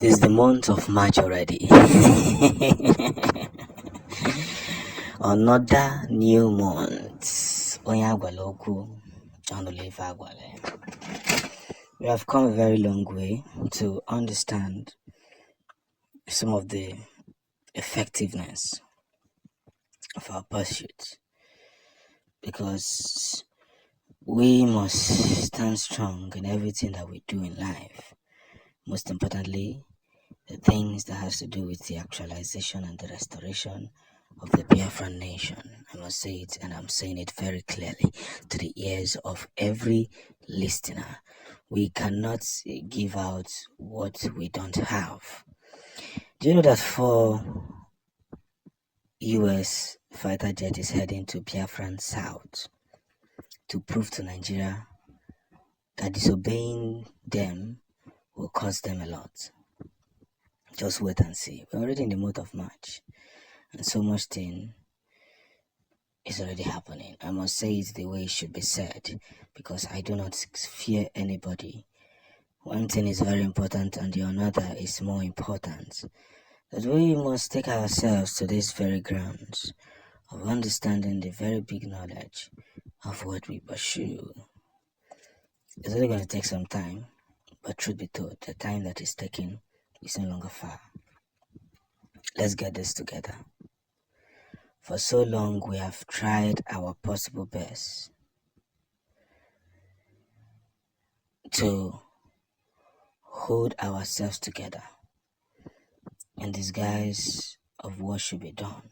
This is the month of March already. Another new month. Onye agwala okwu, ọnụla ife agwala ya. We have come a very long way to understand some of the effectiveness of our pursuit, because we must stand strong in everything that we do in life. Most importantly, the things that has to do with the actualization and the restoration of the Biafran nation. I must say it, and I'm saying it very clearly to the ears of every listener. We cannot give out what we don't have. Do you know that 4 US fighter jet is heading to Biafran South to prove to Nigeria that disobeying them will cost them a lot? Just wait and see. We're already in the month of March, and so much thing is already happening. I must say it the way it should be said, because I do not fear anybody. One thing is very important and the another is more important. That we must take ourselves to these very grounds of understanding the very big knowledge of what we pursue. It's only going to take some time, but truth be told, the time that is taking is no longer far. Let's get this together. For so long, we have tried our possible best to hold ourselves together in disguise of what should be done,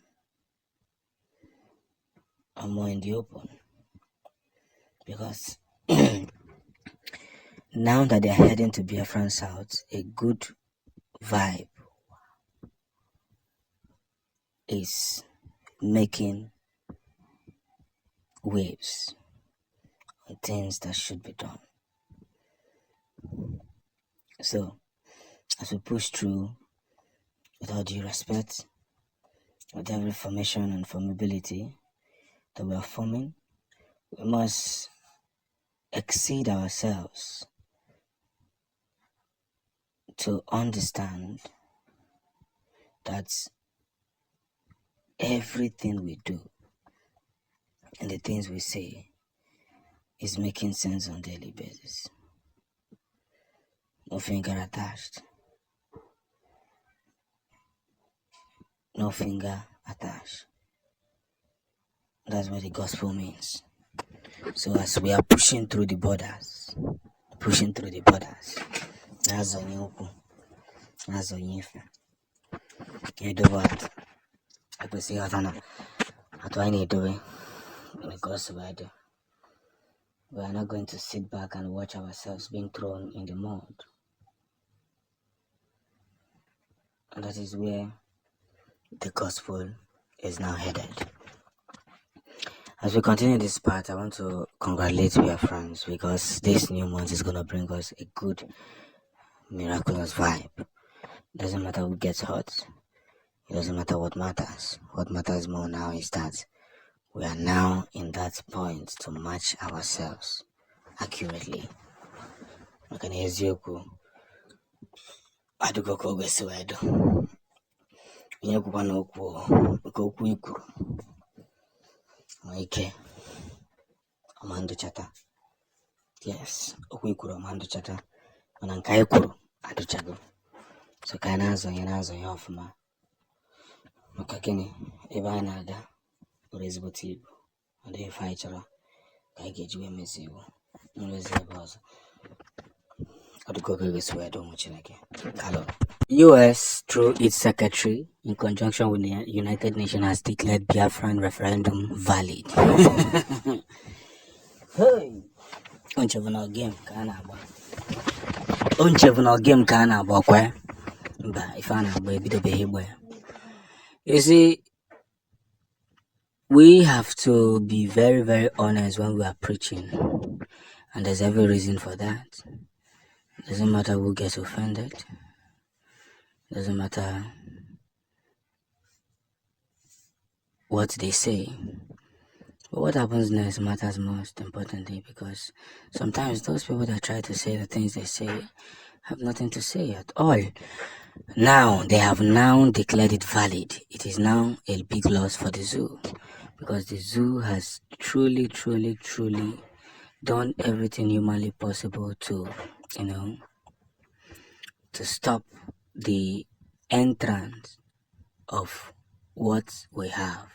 or more in the open. Because now that they're heading to Biafran South, a good vibe is making waves on things that should be done. So, as we push through, with all due respect, with every formation and formability that we are forming, we must exceed ourselves to understand that everything we do and the things we say is making sense on a daily basis. No finger attached. No finger attached. That's what the gospel means. So as we are pushing through the borders, that's on you, that's on you. You do what? I could see how I need to do it. Because we are not going to sit back and watch ourselves being thrown in the mud. And that is where the gospel is now headed. As we continue this part, I want to congratulate Biafrans, because this new month is going to bring us a good, miraculous vibe. Doesn't matter who gets hurt. It doesn't matter what matters. What matters more now is that we are now in that point to match ourselves accurately. Maka n'eziokwu, adịgo ka o gwesi wee do. Onye kwukwa n'okwu nke okwu ikwuru nwee ike ọma ndụchata. Yes, okwu ikwuru ọma ndụchata, mana nke anyị kwuru adụchago. So ka anyị na-azọ ya ọfụma. Maka gịnị? Ebe anyị na-aga bụrụ ezigbote ibu. Ọ dịghị ife anyị chọrọ ka anyị ga-eji wee mezi iwu nrụzi ebe ọzọ. US, through its secretary, in conjunction with the United Nations, has declared Biafran referendum valid. Hey! Unchefunal game ka na-agba kwa. Mba, ife a na-agba ebidobeghị igba ya. You see, we have to be very, very honest when we are preaching, and there's every reason for that. Doesn't matter who gets offended. Doesn't matter what they say. But what happens next matters most importantly, because sometimes those people that try to say the things they say have nothing to say at all. Now, they have now declared it valid. It is now a big loss for the zoo because the zoo has truly, truly, truly done everything humanly possible to, to stop the entrance of what we have.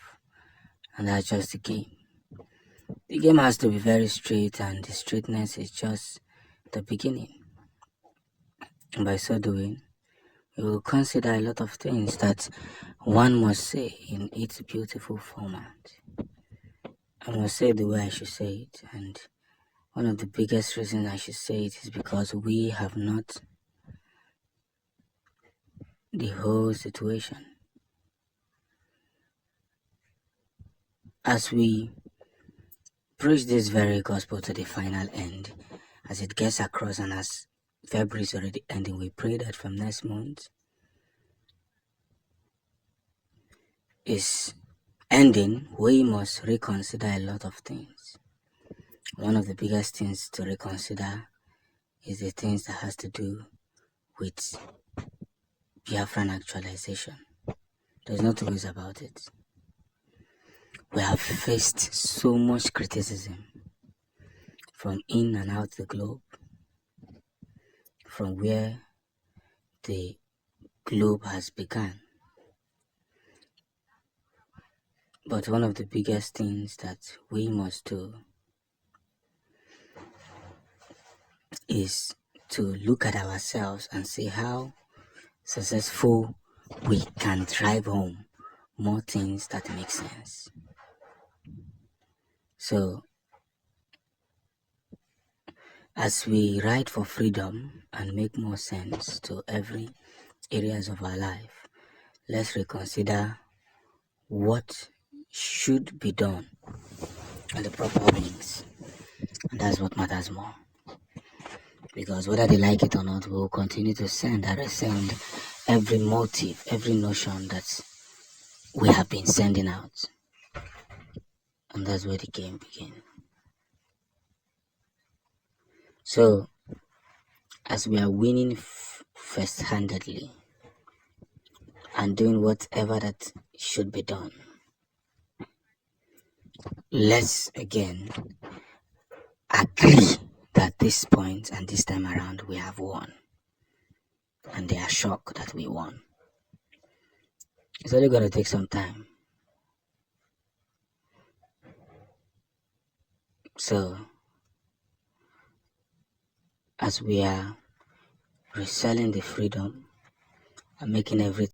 And that's just the game. The game has to be very straight, and the straightness is just the beginning. And by so doing, we will consider a lot of things that one must say in its beautiful format. I must say it the way I should say it, and one of the biggest reasons I should say it is because we have not the whole situation. As we preach this very gospel to the final end, as it gets across, and as February is already ending, we pray that from next month is ending, we must reconsider a lot of things. One of the biggest things to reconsider is the things that has to do with Biafran actualization. There's no two ways about it. We have faced so much criticism from in and out the globe, from where the globe has begun. But one of the biggest things that we must do is to look at ourselves and see how successful we can drive home more things that make sense. So, as we ride for freedom and make more sense to every areas of our life, let's reconsider what should be done and the proper means. And that's what matters more. Because whether they like it or not, we will continue to send and resend every motive, every notion that we have been sending out. And that's where the game begins. So, as we are winning first-handedly and doing whatever that should be done, let's again agree that this point and this time around we have won. And they are shocked that we won. It's only going to take some time. So, as we are reselling the freedom and making everything